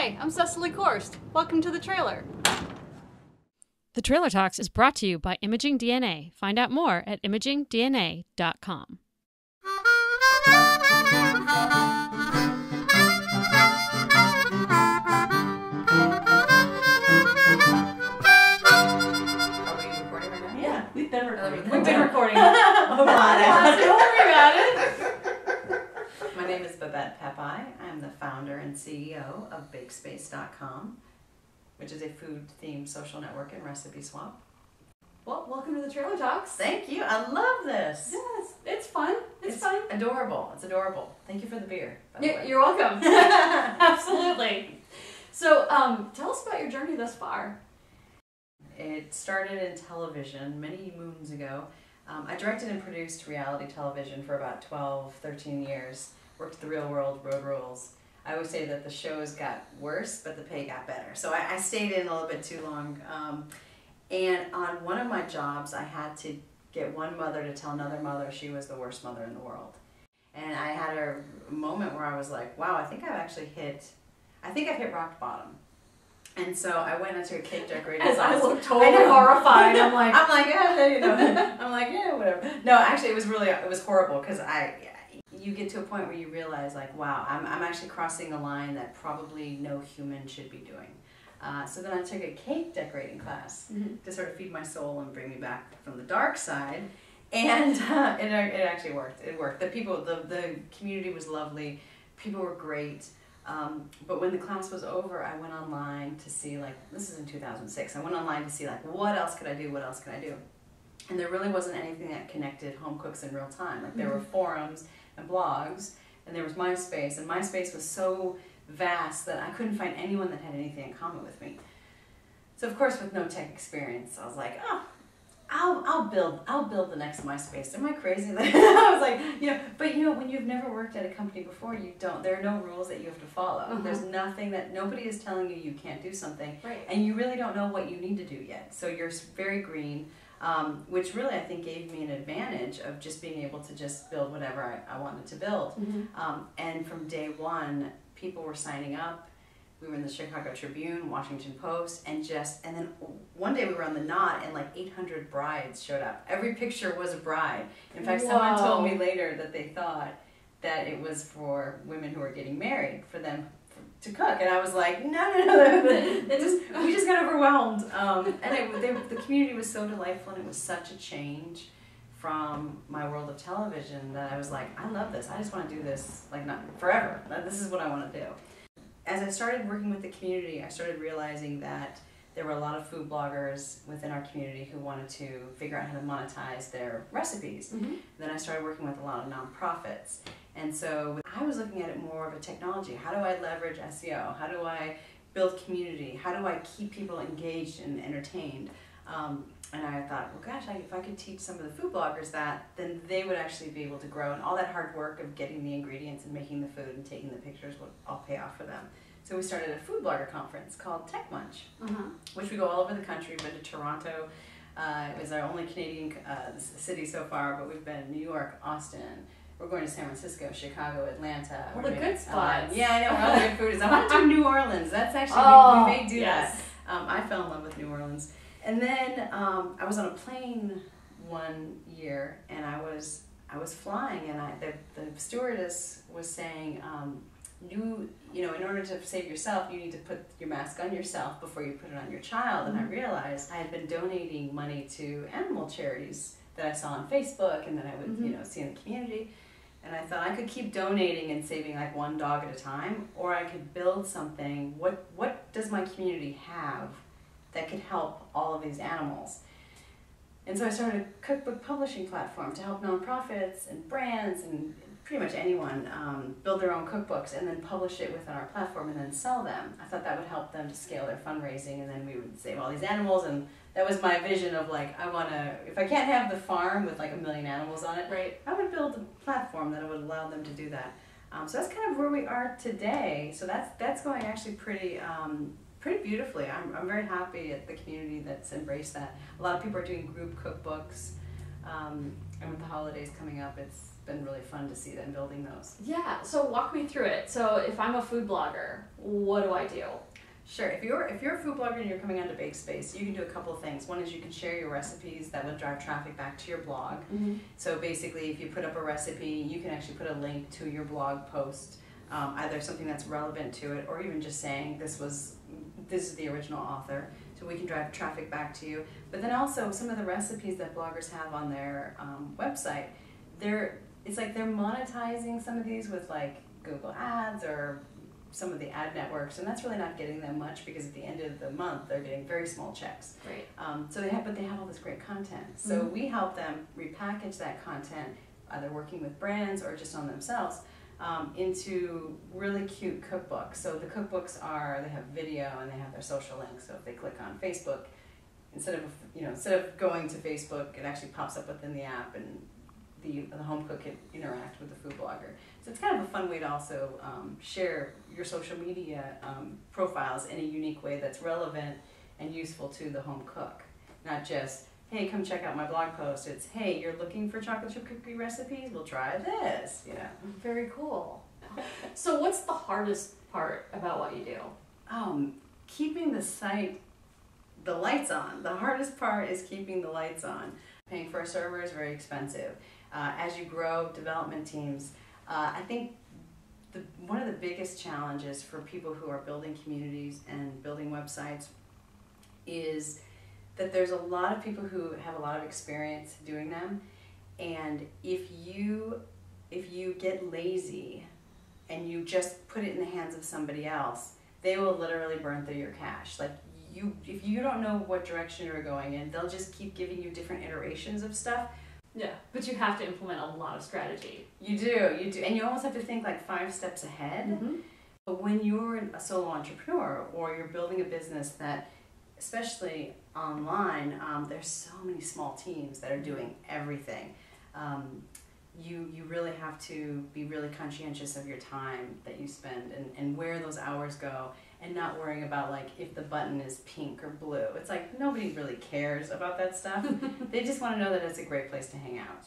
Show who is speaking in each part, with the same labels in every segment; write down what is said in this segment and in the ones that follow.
Speaker 1: Hey, I'm Cecily Korst. Welcome to the trailer.
Speaker 2: The Trailer Talks is brought to you by Imaging DNA. Find out more at imagingdna.com.
Speaker 1: Yeah, we've been recording.
Speaker 3: We've been recording.
Speaker 1: Don't worry about it.
Speaker 3: My name is Babette Pepaj. I'm the founder and CEO of BakeSpace.com, which is a food-themed social network and recipe swap.
Speaker 1: Well, welcome to the Trailer Talks.
Speaker 3: Thank you. I love this.
Speaker 1: Yes, it's fun. It's fun.
Speaker 3: Adorable. It's adorable. Thank you for the beer, by the way.
Speaker 1: You're welcome. Absolutely. So, tell us about your journey thus far.
Speaker 3: It started in television many moons ago. I directed and produced reality television for about 12, 13 years. Worked The Real World, Road Rules. I always say that the shows got worse, but the pay got better. So I stayed in a little bit too long. And on one of my jobs, I had to get one mother to tell another mother she was the worst mother in the world. And I had a moment where I was like, wow, I think I've hit rock bottom. And so I went into a cake decorating
Speaker 1: As
Speaker 3: class.
Speaker 1: I look totally horrified. I'm like,
Speaker 3: yeah, whatever. No, actually, it was horrible because you get to a point where you realize, like, wow, I'm actually crossing a line that probably no human should be doing. So then I took a cake decorating class to sort of feed my soul and bring me back from the dark side. And it actually worked. It worked. The community was lovely. People were great. But when the class was over, I went online to see, like, this is in 2006. I went online to see, like, what else could I do? What else could I do? And there really wasn't anything that connected home cooks in real time. Like, there were forums and blogs, and there was MySpace, and MySpace was so vast that I couldn't find anyone that had anything in common with me. So of course, with no tech experience, I was like, oh, I'll build the next MySpace. Am I crazy? I was like, but when you've never worked at a company before, there are no rules that you have to follow. There's nothing that nobody is telling you can't do something,
Speaker 1: right.
Speaker 3: And you really don't know what you need to do yet. So you're very green, which really I think gave me an advantage of just being able to just build whatever I wanted to build. And from day one, people were signing up. We were in the Chicago Tribune, Washington Post, and then one day we were on the Knot, and like 800 brides showed up. Every picture was a bride. In fact, someone told me later that they thought that it was for women who were getting married, for them to cook, and I was like, no, we just got overwhelmed. And the community was so delightful, and it was such a change from my world of television that I was like, I love this. I just want to do this, like, not forever. This is what I want to do. As I started working with the community, I started realizing that there were a lot of food bloggers within our community who wanted to figure out how to monetize their recipes. Then I started working with a lot of nonprofits. And so I was looking at it more of a technology. How do I leverage SEO? How do I build community? How do I keep people engaged and entertained? And I thought, well, gosh, if I could teach some of the food bloggers that, then they would actually be able to grow. And all that hard work of getting the ingredients and making the food and taking the pictures would all pay off for them. So we started a food blogger conference called TECHmunch, which we go all over the country. We've been to Toronto. It was our only Canadian city so far, but we've been in New York, Austin. We're going to San Francisco, Chicago, Atlanta.
Speaker 1: All the good spots.
Speaker 3: Yeah, I know, where all the good food is. I want to do New Orleans. That's actually, we may do that. I fell in love with New Orleans. And then I was on a plane one year, and I was flying, and the stewardess was saying, in order to save yourself, you need to put your mask on yourself before you put it on your child. And I realized I had been donating money to animal charities that I saw on Facebook, and that I would see in the community. And I thought I could keep donating and saving like one dog at a time, or I could build something. What does my community have that could help all of these animals? And so I started a cookbook publishing platform to help nonprofits and brands and pretty much anyone build their own cookbooks and then publish it within our platform and then sell them. I thought that would help them to scale their fundraising, and then we would save all these animals. And that was my vision of, like, if I can't have the farm with like 1 million animals on it,
Speaker 1: right,
Speaker 3: I would build a platform that would allow them to do that. So that's kind of where we are today. So that's going actually pretty beautifully. I'm very happy at the community that's embraced that. A lot of people are doing group cookbooks, and with the holidays coming up, it's been really fun to see them building those.
Speaker 1: Yeah, so walk me through it. So if I'm a food blogger, what do I do?
Speaker 3: Sure. If you're a food blogger and you're coming onto Bakespace, you can do a couple of things. One is you can share your recipes that would drive traffic back to your blog. So basically, if you put up a recipe, you can actually put a link to your blog post, either something that's relevant to it, or even just saying this is the original author. So we can drive traffic back to you. But then also some of the recipes that bloggers have on their website, it's like they're monetizing some of these with like Google Ads or some of the ad networks, and that's really not getting them much because at the end of the month they're getting very small checks.
Speaker 1: Right.
Speaker 3: So they have all this great content. So we help them repackage that content, either working with brands or just on themselves, into really cute cookbooks. So the cookbooks they have video and they have their social links. So if they click on Facebook, instead of going to Facebook, it actually pops up within the app, and the home cook can interact with the food blogger. So it's kind of a fun way to also share your social media profiles in a unique way that's relevant and useful to the home cook. Not just, hey, come check out my blog post. It's, hey, you're looking for chocolate chip cookie recipes? Well, try this,
Speaker 1: Very cool. So what's the hardest part about what you do?
Speaker 3: Keeping the site, the lights on. The hardest part is keeping the lights on. Paying for a server is very expensive. As you grow development teams, I think one of the biggest challenges for people who are building communities and building websites is that there's a lot of people who have a lot of experience doing them, and if you get lazy and you just put it in the hands of somebody else, they will literally burn through your cache. Like if you don't know what direction you're going in, they'll just keep giving you different iterations of stuff.
Speaker 1: Yeah, but you have to implement a lot of strategy.
Speaker 3: You do, and you almost have to think like 5 steps ahead. But when you're a solo entrepreneur or you're building a business that, especially online, there's so many small teams that are doing everything. You really have to be really conscientious of your time that you spend and where those hours go, and not worrying about like if the button is pink or blue. It's like nobody really cares about that stuff. They just want to know that it's a great place to hang out.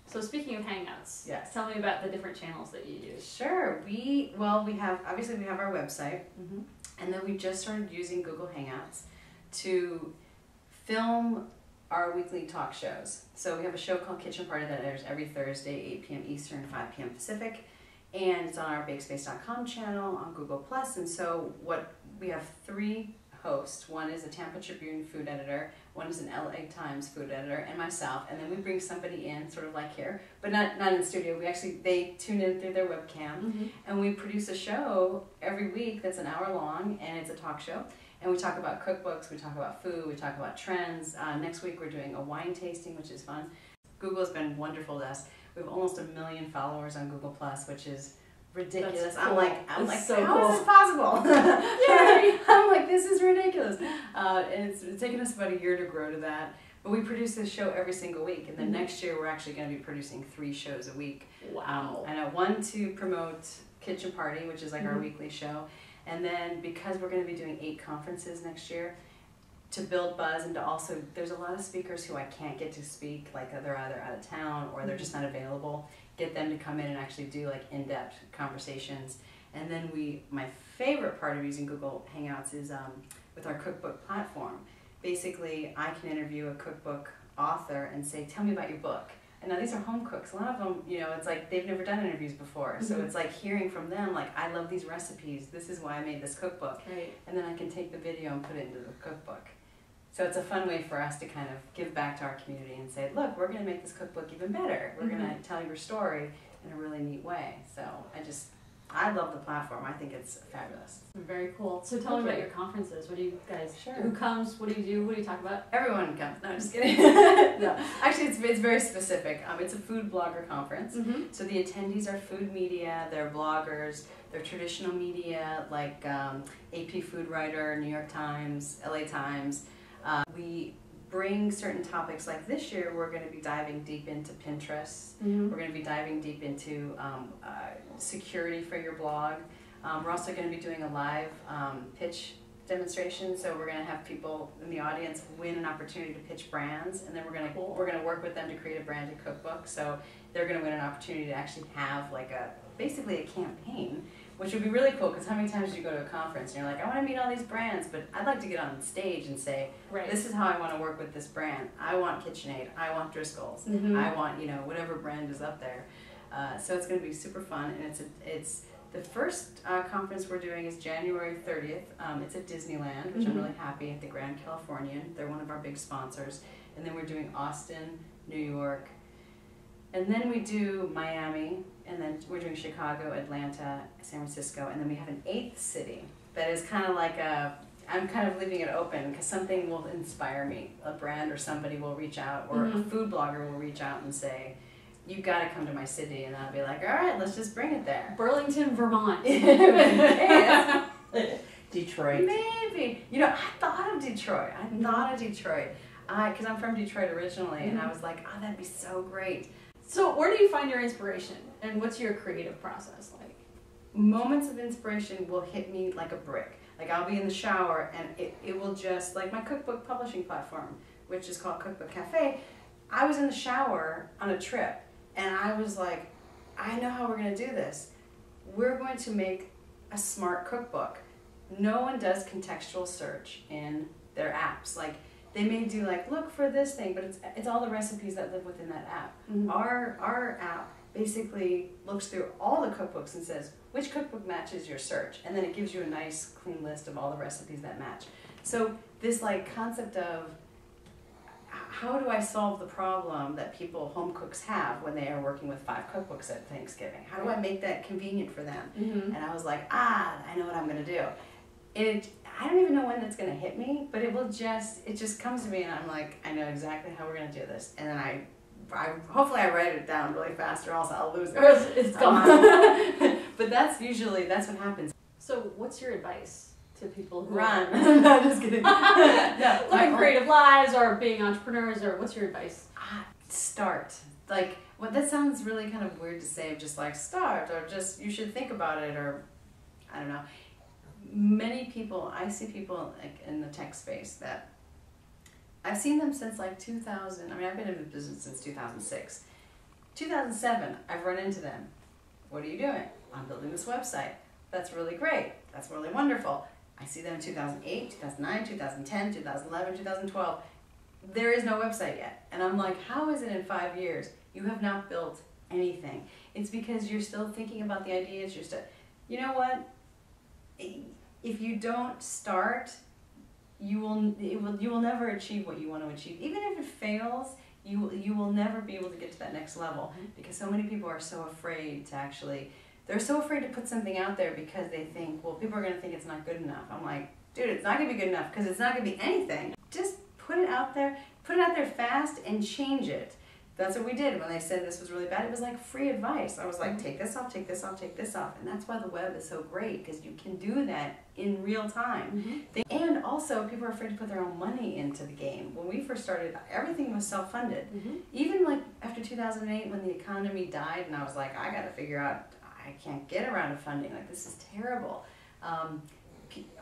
Speaker 1: So speaking of hangouts,
Speaker 3: yes,
Speaker 1: tell me about the different channels that you use.
Speaker 3: Sure. We have our website, and then we just started using Google Hangouts to film our weekly talk shows. So we have a show called Kitchen Party that airs every Thursday, 8 p.m. Eastern, 5 p.m. Pacific. And it's on our bakespace.com channel on Google+. And so we have 3 hosts. One is a Tampa Tribune food editor, one is an LA Times food editor, and myself. And then we bring somebody in, sort of like here, but not in the studio. They tune in through their webcam, and we produce a show every week that's an hour long, and it's a talk show. And we talk about cookbooks, we talk about food, we talk about trends. Next week we're doing a wine tasting, which is fun. Google has been wonderful to us. We have almost 1 million followers on Google+, which is ridiculous.
Speaker 1: Cool.
Speaker 3: I'm like,
Speaker 1: so
Speaker 3: how
Speaker 1: cool.
Speaker 3: is this possible?
Speaker 1: Yay!
Speaker 3: I'm like, this is ridiculous. And it's taken us about a year to grow to that. But we produce this show every single week, and then next year we're actually going to be producing 3 shows a week.
Speaker 1: Wow.
Speaker 3: I know, one to promote Kitchen Party, which is like our weekly show, and then because we're going to be doing 8 conferences next year, to build buzz, and to also, there's a lot of speakers who I can't get to speak, like they're either out of town or they're just not available, get them to come in and actually do like in-depth conversations. And then my favorite part of using Google Hangouts is with our cookbook platform. Basically, I can interview a cookbook author and say, tell me about your book. And now these are home cooks. A lot of them, it's like they've never done interviews before. So it's like hearing from them, like, I love these recipes. This is why I made this cookbook.
Speaker 1: Right.
Speaker 3: And then I can take the video and put it into the cookbook. So it's a fun way for us to kind of give back to our community and say, look, we're going to make this cookbook even better. We're going to tell your story in a really neat way. So I love the platform. I think it's fabulous.
Speaker 1: Very cool. So tell me about your conferences. What do you guys, who comes, what do you do, what do you talk about?
Speaker 3: Everyone comes. No, I'm just kidding. No, actually it's very specific. It's a food blogger conference. So the attendees are food media, they're bloggers, they're traditional media like AP Food Writer, New York Times, LA Times. We bring certain topics, like this year we're going to be diving deep into Pinterest. We're going to be diving deep into security for your blog. We're also going to be doing a live pitch demonstration, so we're going to have people in the audience win an opportunity to pitch brands, and then we're going to work with them to create a branded cookbook. So they're going to win an opportunity to actually have like basically a campaign, which would be really cool, because how many times do you go to a conference and you're like, I want to meet all these brands, but I'd like to get on stage and say, this is how I want to work with this brand. I want KitchenAid, I want Driscoll's, I want, whatever brand is up there. So it's going to be super fun, and it's the first conference we're doing is January 30th. It's at Disneyland, which I'm really happy, at the Grand Californian. They're one of our big sponsors. And then we're doing Austin, New York, and then we do Miami, and then we're doing Chicago, Atlanta, San Francisco, and then we have an 8th city that is kind of like I'm kind of leaving it open, because something will inspire me. A brand or somebody will reach out, or a food blogger will reach out and say, you got to come to my city, and I'll be like, all right, let's just bring it there.
Speaker 1: Burlington, Vermont.
Speaker 3: Detroit. Maybe. I thought of Detroit. Because I'm from Detroit originally, and I was like, oh, that'd be so great.
Speaker 1: So where do you find your inspiration, and what's your creative process like?
Speaker 3: Moments of inspiration will hit me like a brick. Like, I'll be in the shower, and it will just, like my cookbook publishing platform, which is called Cookbook Cafe, I was in the shower on a trip, and I was like, I know how we're going to do this. We're going to make a smart cookbook. No one does contextual search in their apps. Like, they may do like, look for this thing, but it's all the recipes that live within that app. Our app basically looks through all the cookbooks and says, which cookbook matches your search? And then it gives you a nice, clean list of all the recipes that match. So this like concept of, how do I solve the problem that home cooks have when they are working with 5 cookbooks at Thanksgiving? How do I make that convenient for them? And I was like, I know what I'm going to do. I don't even know when that's going to hit me, but it just comes to me, and I'm like, I know exactly how we're going to do this. And then hopefully I write it down really fast, or else I'll lose it.
Speaker 1: Or it's gone.
Speaker 3: But that's what happens.
Speaker 1: So what's your advice to people who
Speaker 3: run? No, just kidding.
Speaker 1: No, living creative lives, or being entrepreneurs, or what's your advice?
Speaker 3: Start. Like, that sounds really kind of weird to say, just like start, or just you should think about it, or I don't know. I see people like in the tech space that I've seen them since like 2000. I mean, I've been in the business since 2006. 2007, I've run into them. What are you doing? I'm building this website. That's really great. That's really wonderful. I see them in 2008, 2009, 2010, 2011, 2012. There is no website yet. And I'm like, how is it in 5 years you have not built anything? It's because you're still thinking about the ideas. You know what? If you don't start, you will never achieve what you want to achieve. Even if it fails, you will never be able to get to that next level, because so many people are so afraid to they're so afraid to put something out there because they think, well, people are going to think it's not good enough. I'm like, dude, it's not going to be good enough, because it's not going to be anything. Just put it out there fast, and change it. That's what we did when they said this was really bad. It was like free advice. I was like, take this off, take this off, take this off. And that's why the web is so great, because you can do that in real time. And also, people are afraid to put their own money into the game. When we first started, everything was self-funded. Even like after 2008, when the economy died, and I was like, I got to figure out, I can't get around to funding. Like, this is terrible.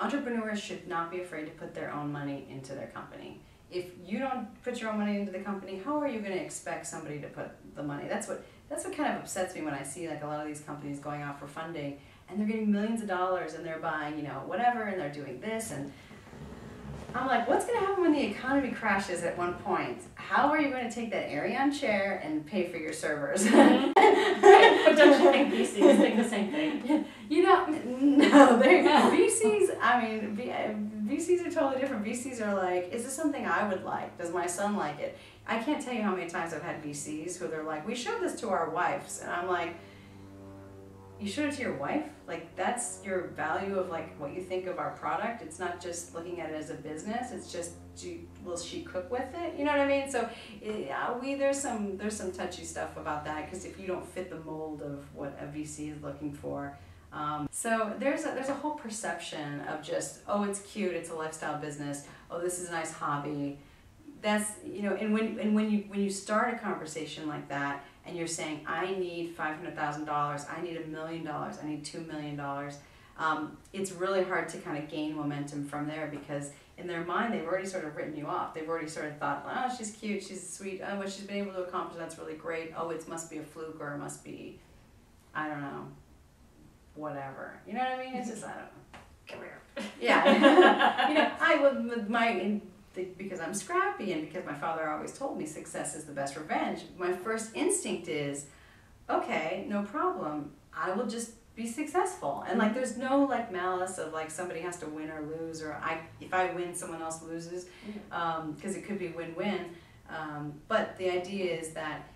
Speaker 3: Entrepreneurs should not be afraid to put their own money into their company. If you don't put your own money into the company, how are you going to expect somebody to put the money? That's what kind of upsets me when I see like a lot of these companies going out for funding, and they're getting millions of dollars, and they're buying, whatever, and they're doing this, and I'm like, what's going to happen when the economy crashes at one point? How are you going to take that Ariane chair and pay for your servers?
Speaker 1: Right. But don't you think VCs think the same thing?
Speaker 3: No, VCs, I mean, VCs are totally different. VCs are like, is this something I would like? Does my son like it? I can't tell you how many times I've had VCs who they're like, we showed this to our wives. And I'm like, you showed it to your wife? Like, that's your value of like what you think of our product. It's not just looking at it as a business. It's just, will she cook with it? You know what I mean? So there's some touchy stuff about that, because if you don't fit the mold of what a VC is looking for. So there's a whole perception of just, oh, it's cute, it's a lifestyle business. Oh, this is a nice hobby. That's, and when you start a conversation like that, and you're saying, I need $500,000, I need $1 million, I need $2 million, it's really hard to kind of gain momentum from there, because in their mind they've already sort of written you off. They've already sort of thought, oh, she's cute, she's sweet, oh, what she's been able to accomplish, that's really great. Oh, it must be a fluke, or it must be, I don't know, whatever. You know what I mean? It's just, I don't know.
Speaker 1: Come here.
Speaker 3: Yeah. You know, because I'm scrappy and because my father always told me success is the best revenge, my first instinct is, okay, no problem, I will just be successful. And like, there's no like malice of like somebody has to win or lose, or if I win, someone else loses, because it could be win-win. But the idea is that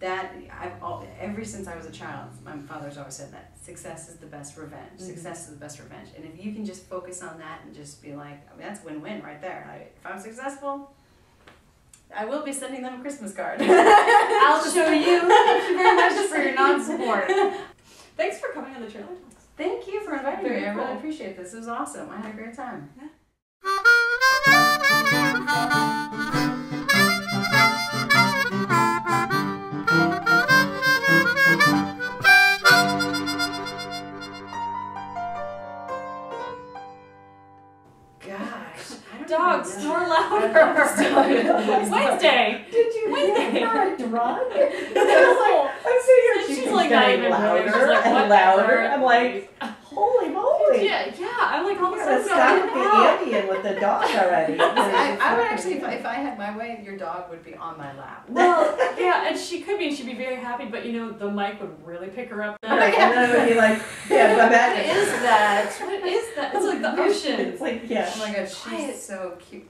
Speaker 3: ever since I was a child, my father's always said that success is the best revenge. Success is the best revenge. And if you can just focus on that and just be like, I mean, that's win-win right there. If I'm successful, I will be sending them a Christmas card.
Speaker 1: I'll show you. Thank you very much for your non-support. Thanks for coming on the Trailer Talks.
Speaker 3: Thank you for inviting me.
Speaker 1: Very
Speaker 3: I really
Speaker 1: cool.
Speaker 3: appreciate this. It was awesome. I had a great time.
Speaker 1: Yeah. Dogs, snore louder. Wednesday.
Speaker 4: Did you
Speaker 1: Wednesday.
Speaker 4: give her a drug?
Speaker 1: No.
Speaker 4: I'm sitting here,
Speaker 1: She's
Speaker 4: she's
Speaker 1: like
Speaker 4: getting
Speaker 1: not even
Speaker 4: louder
Speaker 1: moving. She's like,
Speaker 4: and
Speaker 1: what?
Speaker 4: louder. I'm like, holy moly.
Speaker 1: Yeah. I'm like, all of a
Speaker 4: Let's
Speaker 1: sudden,
Speaker 4: stop the Indian with the dog already.
Speaker 3: I would actually, if I had my way, your dog would be on my lap.
Speaker 1: well, yeah, and she'd be very happy, but you know, the mic would really pick her up.
Speaker 4: Right, and then it would be like, yeah, Babette.
Speaker 1: What is that? What is that? It's like the ocean.
Speaker 4: It's like, yeah.
Speaker 3: Oh my god, she's so cute.